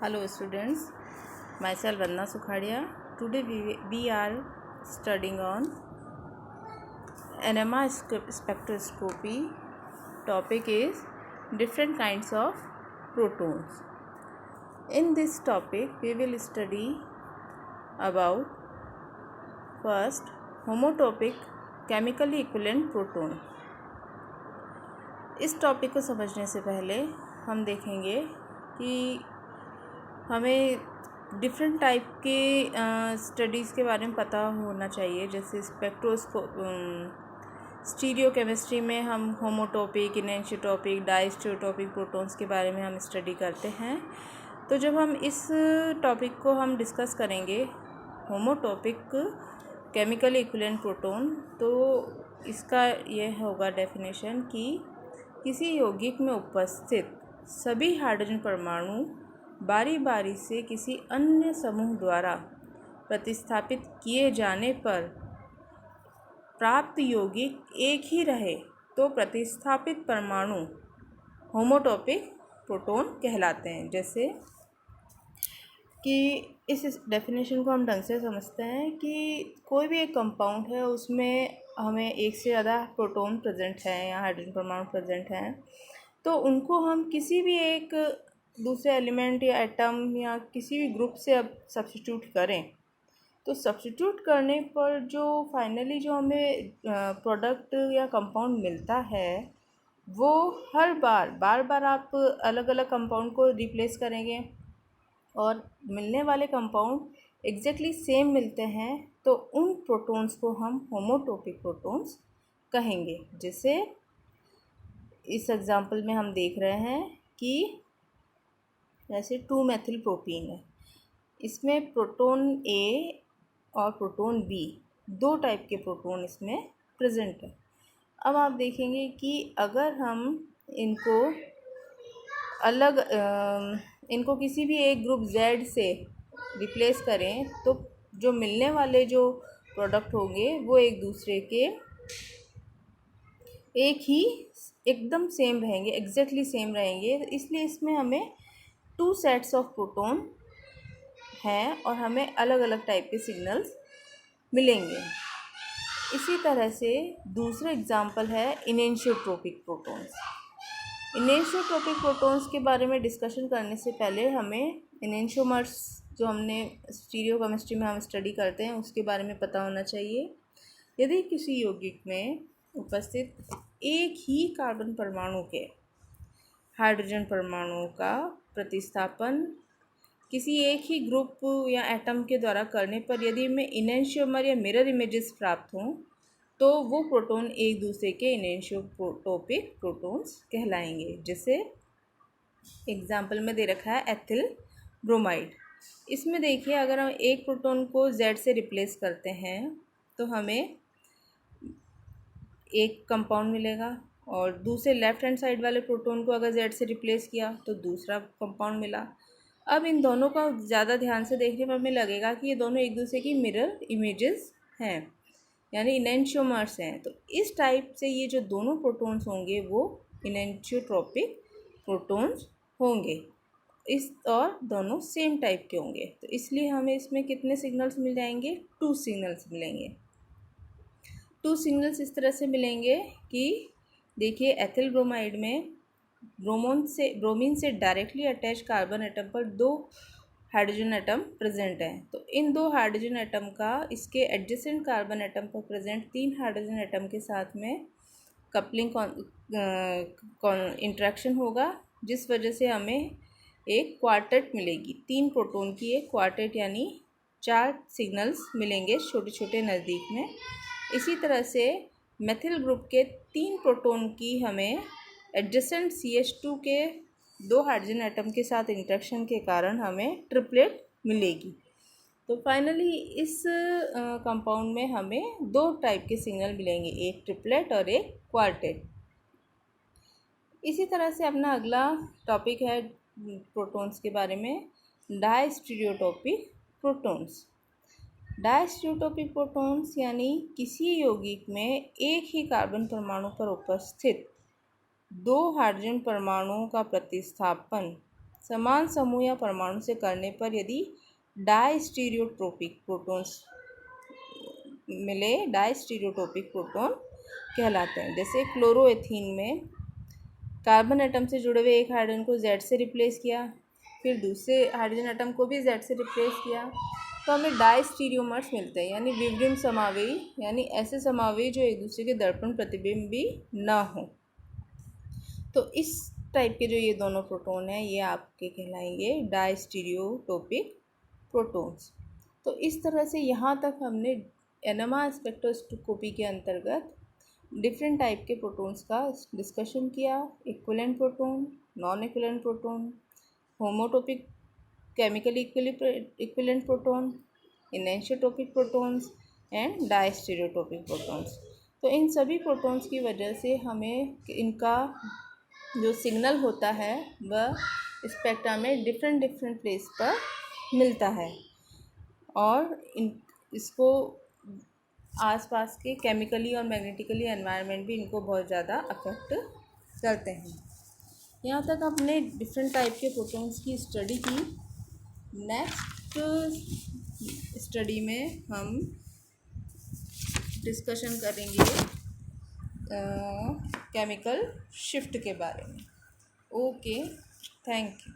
Hello students, myself Vandana Sukhadia. Today we are studying on NMR spectroscopy. Topic is different kinds of protons. In this topic we will study about first homotopic chemically equivalent proton. इस topic को समझने से पहले हम देखेंगे कि हमें different type के स्टडीज़ के बारे में पता होना चाहिए। जैसे स्टीरियो केमिस्ट्री में हम होमोटॉपिक, इनएंशियोटॉपिक, डायस्टिरियोटॉपिक प्रोटॉन्स के बारे में हम स्टडी करते हैं। तो जब हम इस टॉपिक को हम डिस्कस करेंगे होमोटॉपिक केमिकली इक्विवेलेंट प्रोटॉन, तो इसका यह होगा डेफिनेशन कि किसी यौगिक में उपस्थित सभी हाइड्रोजन परमाणु बारी बारी से किसी अन्य समूह द्वारा प्रतिस्थापित किए जाने पर प्राप्त यौगिक एक ही रहे तो प्रतिस्थापित परमाणु होमोटॉपिक प्रोटॉन कहलाते हैं। जैसे कि इस डेफिनेशन को हम ढंग से समझते हैं कि कोई भी एक कंपाउंड है, उसमें हमें एक से ज़्यादा प्रोटॉन प्रेजेंट है या हाइड्रोजन परमाणु प्रेजेंट हैं, तो उनको हम किसी भी एक दूसरे एलिमेंट या एटम या किसी भी ग्रुप से अब सब्स्टिट्यूट करें, तो सब्स्टिट्यूट करने पर जो फाइनली जो हमें प्रोडक्ट या कंपाउंड मिलता है, वो हर बार आप अलग अलग कंपाउंड को रिप्लेस करेंगे और मिलने वाले कंपाउंड एग्जैक्टली सेम मिलते हैं, तो उन प्रोटॉन्स को हम होमोटॉपिक प्रोटॉन्स कहेंगे। जैसे इस एग्जांपल में हम देख रहे हैं कि जैसे 2-मेथिल प्रोपीन है, इसमें प्रोटॉन ए और प्रोटॉन बी दो टाइप के प्रोटॉन इसमें प्रेजेंट है। अब आप देखेंगे कि अगर हम इनको किसी भी एक ग्रुप Z से रिप्लेस करें, तो जो मिलने वाले जो प्रोडक्ट होंगे वो एक दूसरे के एक ही एकदम सेम रहेंगे, एग्जैक्टली सेम रहेंगे। इसलिए इसमें हमें 2 सेट्स ऑफ प्रोटॉन हैं और हमें अलग अलग टाइप के सिग्नल्स मिलेंगे। इसी तरह से दूसरा एग्जांपल है इनएंशियोट्रोपिक प्रोटॉन्स। इनएंशियोट्रोपिक प्रोटॉन्स के बारे में डिस्कशन करने से पहले हमें इनएंशियोमर्स, जो हमने स्टीरियो केमिस्ट्री में हम स्टडी करते हैं, उसके बारे में पता होना चाहिए। यदि किसी यौगिक में उपस्थित एक ही कार्बन परमाणु के हाइड्रोजन परमाणुओं का प्रतिस्थापन किसी एक ही ग्रुप या एटम के द्वारा करने पर यदि हमें इनएंशियोमर या मिरर इमेजेस प्राप्त हों, तो वो प्रोटॉन एक दूसरे के इनएंशियोटॉपिक प्रोटॉन्स कहलाएंगे। जैसे एग्जांपल में दे रखा है एथिल ब्रोमाइड। इसमें देखिए, अगर हम एक प्रोटॉन को Z से रिप्लेस करते हैं तो हमें एक कंपाउंड मिलेगा, और दूसरे लेफ्ट हैंड साइड वाले प्रोटॉन को अगर Z से रिप्लेस किया तो दूसरा कंपाउंड मिला। अब इन दोनों का ज़्यादा ध्यान से देखने पर हमें लगेगा कि ये दोनों एक दूसरे की मिरर इमेजेस हैं, यानी इनएंशियोमर्स हैं। तो इस टाइप से ये जो दोनों प्रोटॉन्स होंगे वो इनएंशियोट्रोपिक प्रोटॉन्स होंगे, इस और दोनों सेम टाइप के होंगे। तो इसलिए हमें इसमें कितने सिग्नल्स मिल जाएंगे? 2 सिग्नल्स मिलेंगे। 2 सिग्नल्स इस तरह से मिलेंगे कि देखिए, एथिल ब्रोमाइड में ब्रोमीन से डायरेक्टली अटैच कार्बन एटम पर 2 हाइड्रोजन एटम प्रेजेंट हैं। तो इन 2 हाइड्रोजन एटम का इसके एडजेसेंट कार्बन एटम पर प्रेजेंट 3 हाइड्रोजन एटम के साथ में कपलिंग इंट्रैक्शन होगा, जिस वजह से हमें एक क्वार्टेट मिलेगी। 3 प्रोटॉन की एक क्वार्टेट, यानी 4 सिग्नल्स मिलेंगे छोटे छोटे नज़दीक में। इसी तरह से मेथिल ग्रुप के 3 प्रोटॉन की हमें एडजेसेंट CH2 के 2 हाइड्रोजन एटम के साथ इंटरेक्शन के कारण हमें ट्रिपलेट मिलेगी। तो फाइनली इस कंपाउंड में हमें 2 टाइप के सिग्नल मिलेंगे, एक ट्रिपलेट और एक क्वार्टेट। इसी तरह से अपना अगला टॉपिक है प्रोटॉन्स के बारे में, डायस्टीरियोटॉपिक प्रोटॉन्स। डायस्टीरियोटॉपिक प्रोटॉन्स यानी किसी यौगिक में एक ही कार्बन परमाणु पर उपस्थित 2 हाइड्रोजन परमाणुओं का प्रतिस्थापन समान समूह या परमाणु से करने पर यदि डायस्टीरियोट्रोपिक प्रोटॉन्स मिले, डायस्टीरियोट्रोपिक प्रोटॉन कहलाते हैं। जैसे क्लोरोएथीन में कार्बन एटम से जुड़े हुए एक हाइड्रोजन को Z से रिप्लेस किया, फिर दूसरे हाइड्रोजन एटम को भी Z से रिप्लेस किया, तो हमें डायस्टीरियोमर्स मिलते हैं, यानी विवरिम समावेयी, यानी ऐसे समावेयी जो एक दूसरे के दर्पण प्रतिबिंबी ना हो। तो इस टाइप के जो ये दोनों प्रोटॉन हैं ये आपके कहलाएंगे डायस्टीरियोटोपिक प्रोटॉन्स। तो इस तरह से यहाँ तक हमने एनएमआर स्पेक्ट्रोस्कोपी के अंतर्गत डिफरेंट टाइप के प्रोटॉन्स का डिस्कशन किया। Equivalent proton, non equivalent proton, homotopic chemically equivalent proton, enantiotopic protons and diastereotopic protons. तो इन सभी प्रोटॉन्स की वजह से हमें इनका जो सिग्नल होता है वह स्पेक्ट्रम में डिफरेंट प्लेस पर मिलता है, और इसको आसपास के केमिकली और मैग्नेटिकली एनवायरनमेंट भी इनको बहुत ज़्यादा अफेक्ट करते हैं। यहाँ तक हमने डिफरेंट टाइप के प्रोटॉन्स की स्टडी की। नेक्स्ट स्टडी में हम डिस्कशन करेंगे केमिकल शिफ्ट के बारे में। Okay, thank you.